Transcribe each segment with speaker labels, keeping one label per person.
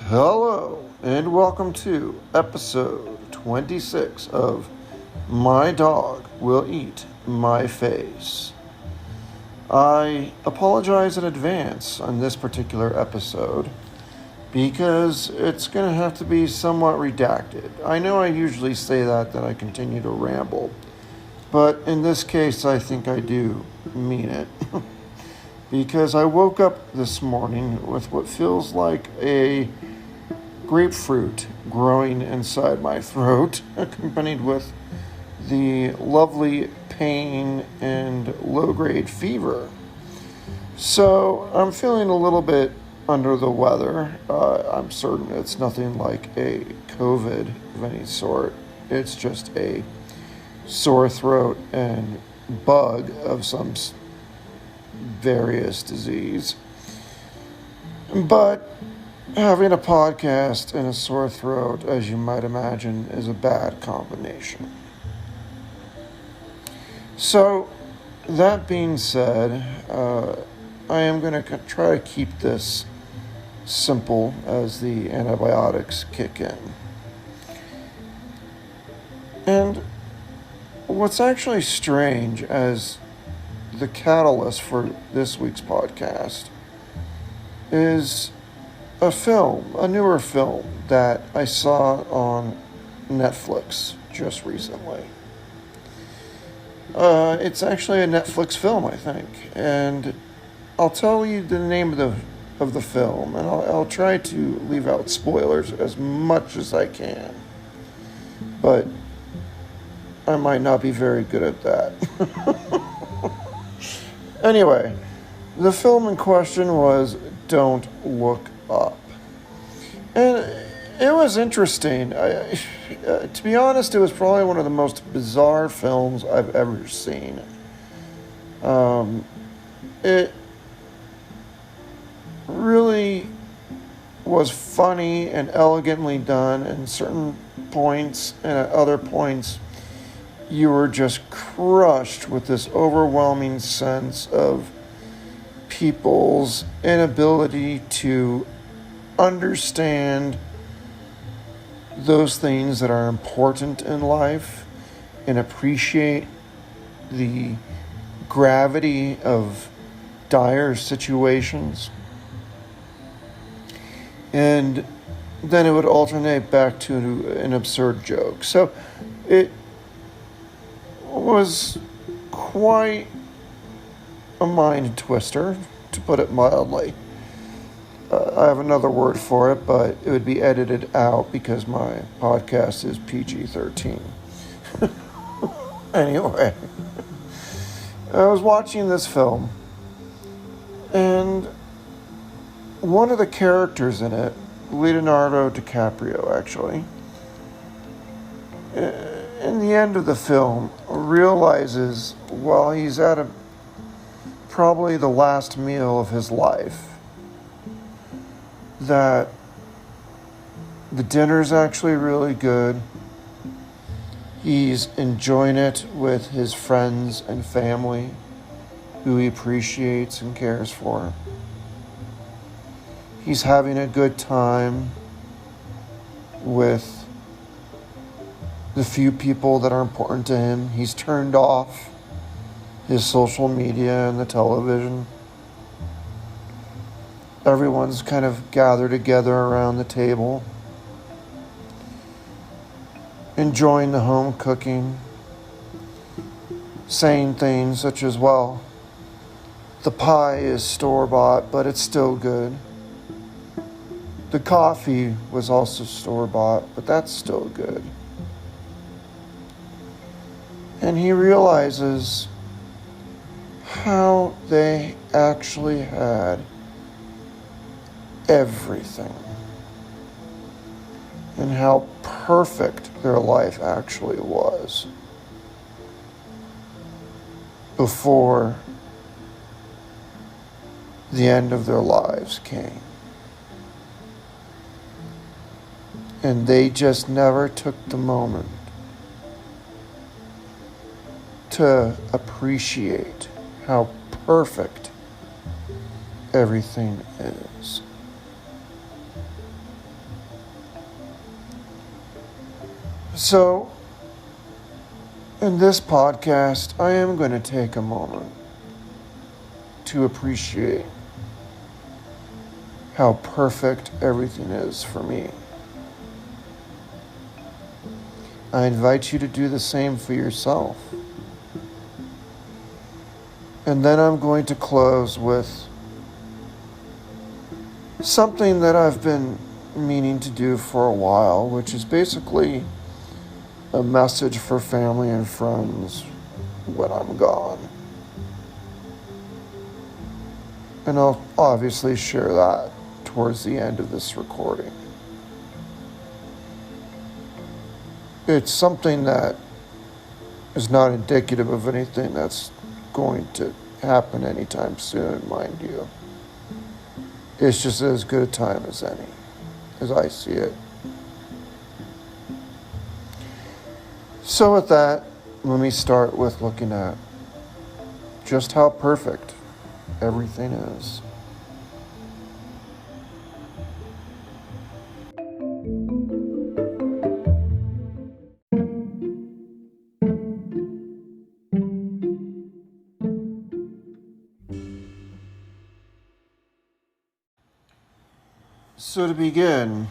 Speaker 1: Hello, and welcome to episode 26 of My Dog Will Eat My Face. I apologize in advance on this particular episode because it's going to have to be somewhat redacted. I know I usually say that I continue to ramble, but in this case I think I do mean it. Because I woke up this morning with what feels like a grapefruit growing inside my throat, accompanied with the lovely pain and low-grade fever. So I'm feeling a little bit under the weather. I'm certain it's nothing like a COVID of any sort. It's just a sore throat and bug of some various disease. But having a podcast and a sore throat, as you might imagine, is a bad combination. So, that being said, I am going to try to keep this simple as the antibiotics kick in. And what's actually strange as the catalyst for this week's podcast is a newer film that I saw on Netflix just recently. It's actually a Netflix film, I think, and I'll tell you the name of the film, and I'll try to leave out spoilers as much as I can, but I might not be very good at that. Anyway, the film in question was Don't Look Up. And it was interesting. To be honest, it was probably one of the most bizarre films I've ever seen. It really was funny and elegantly done in certain points, and at other points you were just crushed with this overwhelming sense of people's inability to understand those things that are important in life and appreciate the gravity of dire situations. And then it would alternate back to an absurd joke. So it was quite a mind twister, to put it mildly. I have another word for it, but it would be edited out because my podcast is PG-13. Anyway, I was watching this film, and one of the characters in it, Leonardo DiCaprio actually, in the end of the film, realizes while he's at probably the last meal of his life, that the dinner's actually really good. He's enjoying it with his friends and family who he appreciates and cares for. He's having a good time with the few people that are important to him. He's turned off his social media and the television. Everyone's kind of gathered together around the table, enjoying the home cooking, saying things such as, well, the pie is store-bought, but it's still good. The coffee was also store-bought, but that's still good. And he realizes how they actually had everything and how perfect their life actually was before the end of their lives came. And they just never took the moment to appreciate how perfect everything is. So, in this podcast, I am going to take a moment to appreciate how perfect everything is for me. I invite you to do the same for yourself. And then I'm going to close with something that I've been meaning to do for a while, which is basically a message for family and friends when I'm gone. And I'll obviously share that towards the end of this recording. It's something that is not indicative of anything that's going to happen anytime soon, mind you. It's just as good a time as any, as I see it. So with that, let me start with looking at just how perfect everything is. So to begin,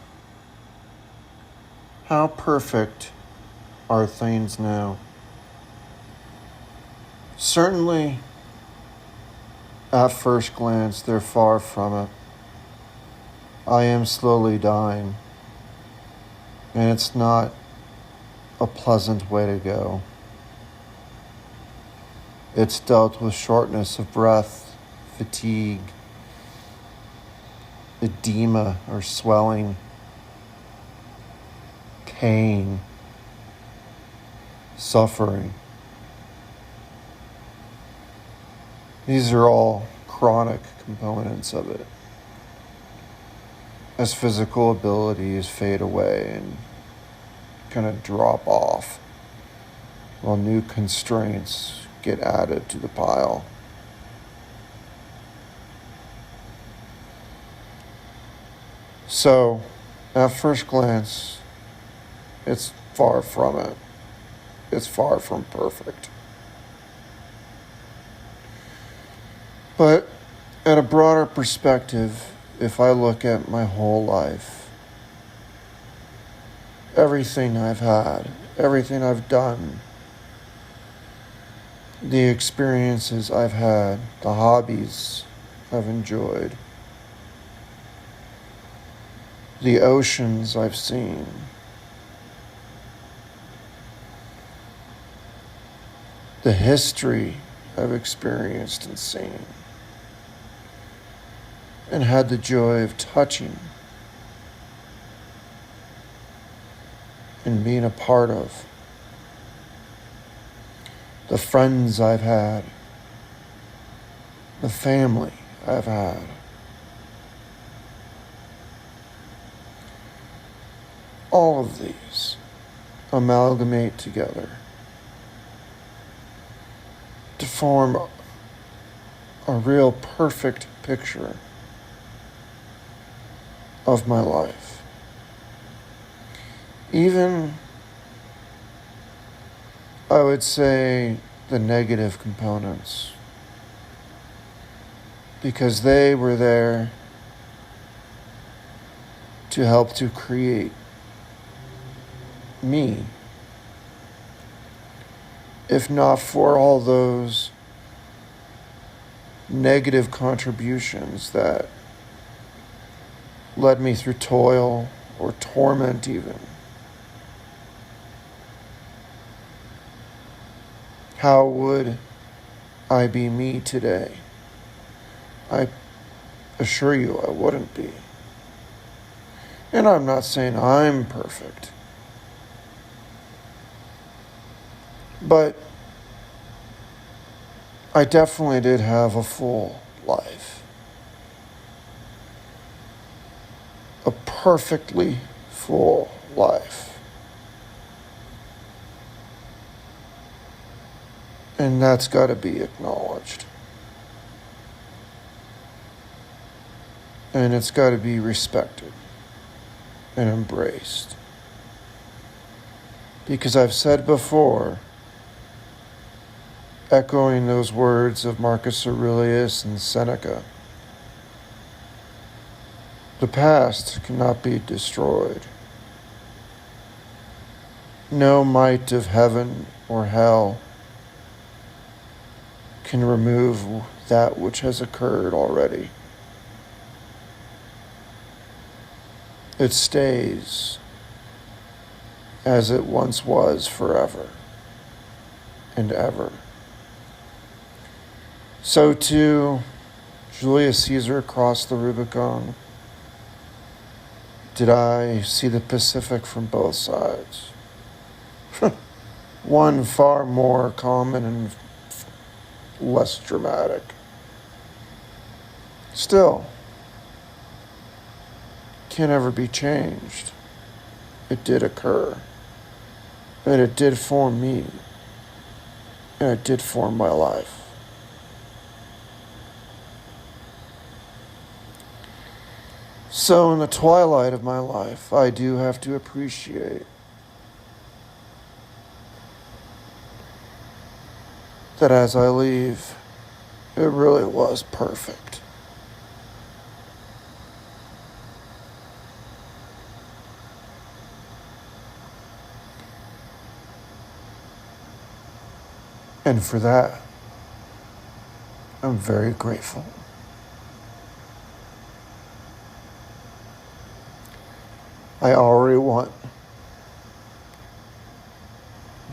Speaker 1: how perfect are things now? Certainly, at first glance, they're far from it. I am slowly dying, and it's not a pleasant way to go. It's dealt with shortness of breath, fatigue, edema or swelling, pain, suffering. These are all chronic components of it. As physical abilities fade away and kind of drop off, while new constraints get added to the pile. So, at first glance, it's far from it. It's far from perfect. But at a broader perspective, if I look at my whole life, everything I've had, everything I've done, the experiences I've had, the hobbies I've enjoyed, the oceans I've seen, the history I've experienced and seen, and had the joy of touching and being a part of, the friends I've had, the family I've had. All of these amalgamate together to form a real perfect picture of my life. Even, I would say, the negative components, because they were there to help to create me. If not for all those negative contributions that led me through toil or torment even, how would I be me today? I assure you I wouldn't be. And I'm not saying I'm perfect. But I definitely did have a full life. A perfectly full life. And that's got to be acknowledged. And it's got to be respected and embraced. Because I've said before, echoing those words of Marcus Aurelius and Seneca, the past cannot be destroyed. No might of heaven or hell can remove that which has occurred already. It stays as it once was forever and ever. So too, Julius Caesar crossed the Rubicon. Did I see the Pacific from both sides? One far more common and less dramatic. Still, can't ever be changed. It did occur. And it did form me. And it did form my life. So in the twilight of my life, I do have to appreciate that as I leave, it really was perfect. And for that, I'm very grateful. I already won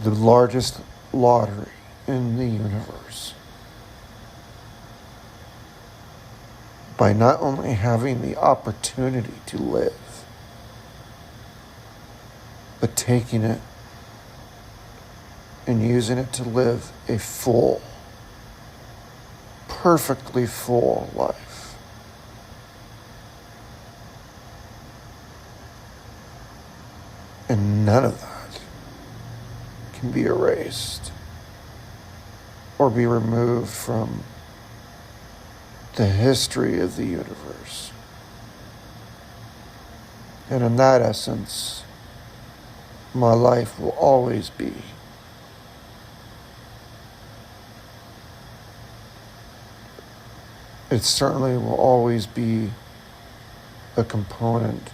Speaker 1: the largest lottery in the universe by not only having the opportunity to live, but taking it and using it to live a full, perfectly full life. And none of that can be erased or be removed from the history of the universe. And in that essence, my life will always be it certainly will always be a component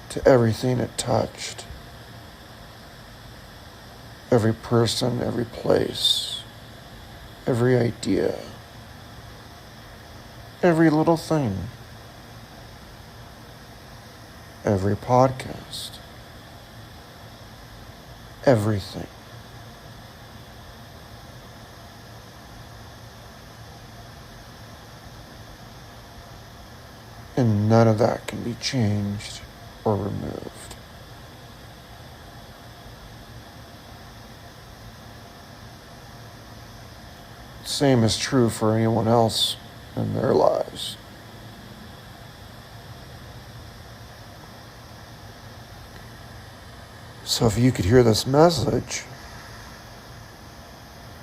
Speaker 1: to everything it touched. Every person, every place, every idea, every little thing, every podcast, everything. And none of that can be changed or removed. Same is true for anyone else in their lives. So if you could hear this message,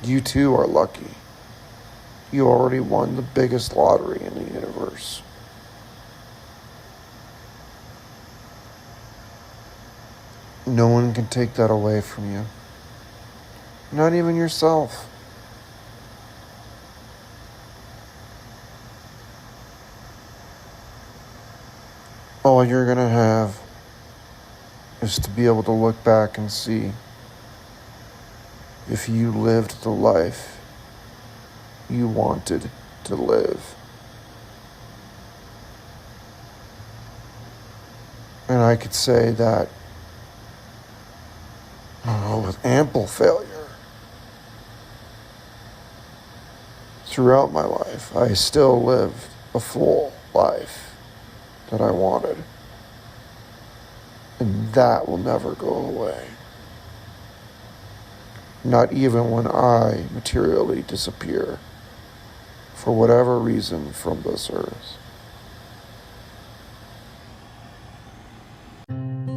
Speaker 1: you too are lucky. You already won the biggest lottery in the universe. No one can take that away from you. Not even yourself. All you're going to have is to be able to look back and see if you lived the life you wanted to live. And I could say that with ample failure throughout my life, I still lived a full life that I wanted. And that will never go away. Not even when I materially disappear for whatever reason from this earth. Thank you.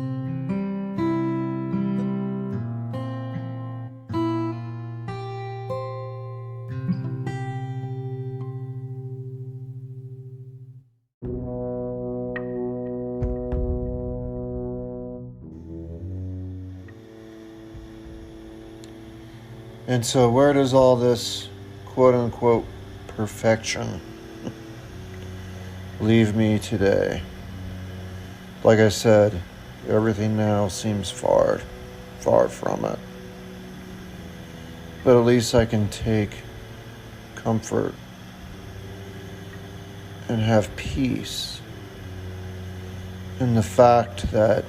Speaker 1: And so where does all this quote-unquote perfection leave me today? Like I said, everything now seems far from it. But at least I can take comfort and have peace in the fact that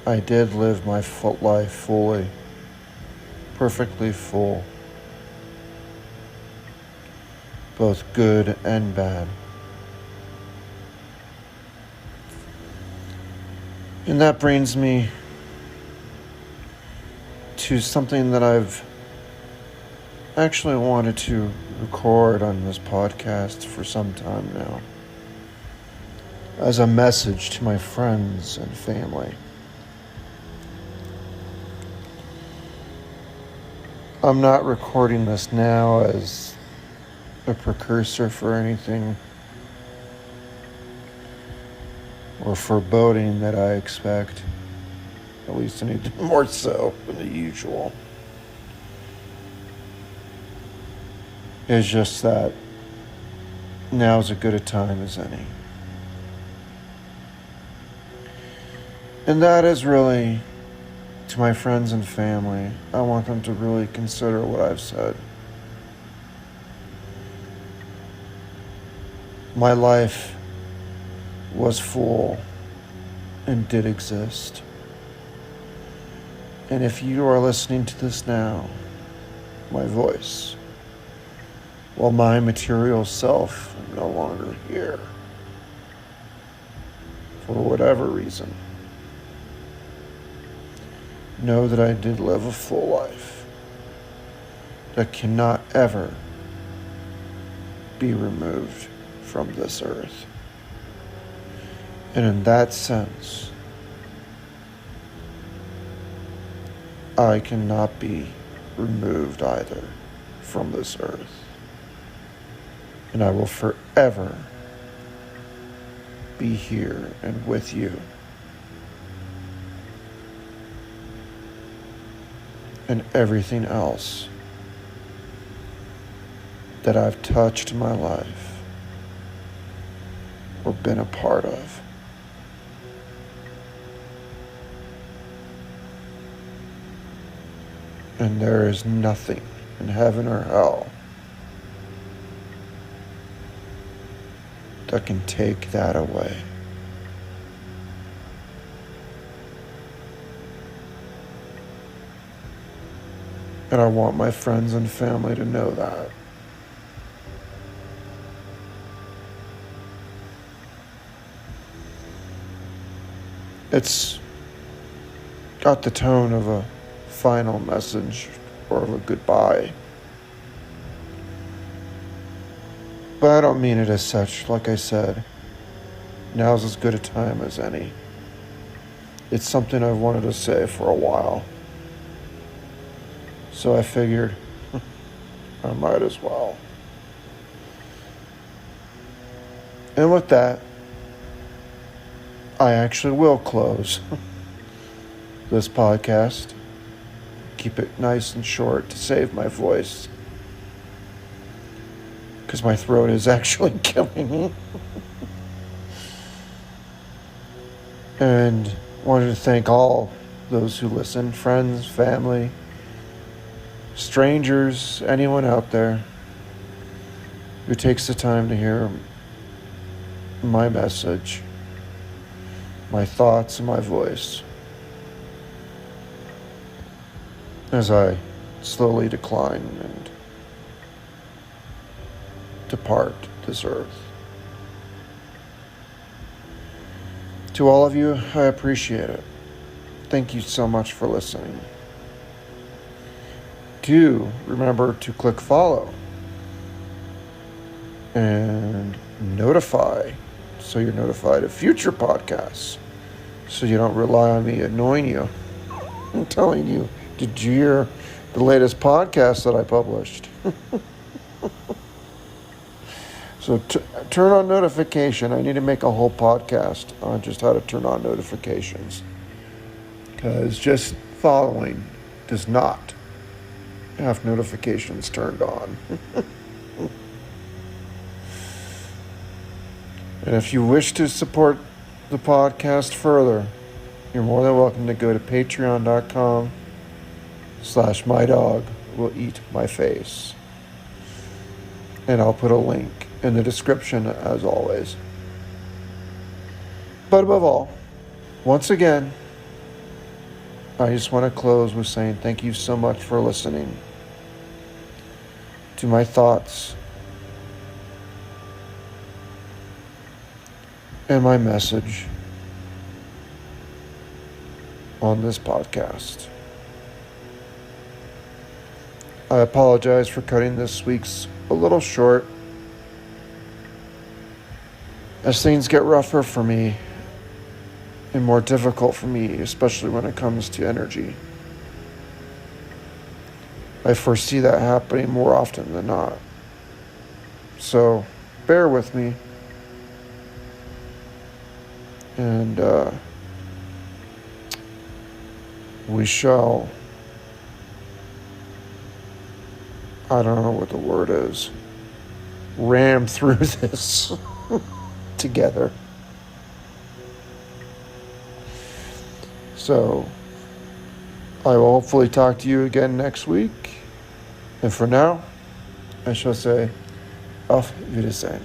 Speaker 1: I did live my life fully, perfectly full, both good and bad. And that brings me to something that I've actually wanted to record on this podcast for some time now, as a message to my friends and family. I'm not recording this now as a precursor for anything or foreboding that I expect. At least I need more so than the usual. It's just that now's as good a time as any. And that is really, to my friends and family, I want them to really consider what I've said. My life was full and did exist. And if you are listening to this now, my voice, while my material self is no longer here, for whatever reason, know that I did live a full life that cannot ever be removed from this earth. And in that sense, I cannot be removed either from this earth. And I will forever be here and with you. And everything else that I've touched in my life or been a part of. And there is nothing in heaven or hell that can take that away. And I want my friends and family to know that. It's got the tone of a final message or of a goodbye. But I don't mean it as such. Like I said, now's as good a time as any. It's something I've wanted to say for a while. So I figured I might as well. And with that, I actually will close this podcast. Keep it nice and short to save my voice, because my throat is actually killing me. And wanted to thank all those who listen, friends, family, strangers, anyone out there who takes the time to hear my message, my thoughts, and my voice as I slowly decline and depart this earth. To all of you, I appreciate it. Thank you so much for listening. Do remember to click follow and notify, so you're notified of future podcasts, so you don't rely on me annoying you and telling you, did you hear the latest podcast that I published? So turn on notification. I need to make a whole podcast on just how to turn on notifications, because just following does not have notifications turned on. And if you wish to support the podcast further, you're more than welcome to go to patreon.com/mydogwilleatmyface. And I'll put a link in the description as always. But above all, once again, I just want to close with saying thank you so much for listening to my thoughts and my message on this podcast. I apologize for cutting this week's a little short, as things get rougher for me and more difficult for me, especially when it comes to energy. I foresee that happening more often than not. So, bear with me. And we shall, I don't know what the word is, ram through this together. So, I will hopefully talk to you again next week. And for now, I shall say, auf Wiedersehen.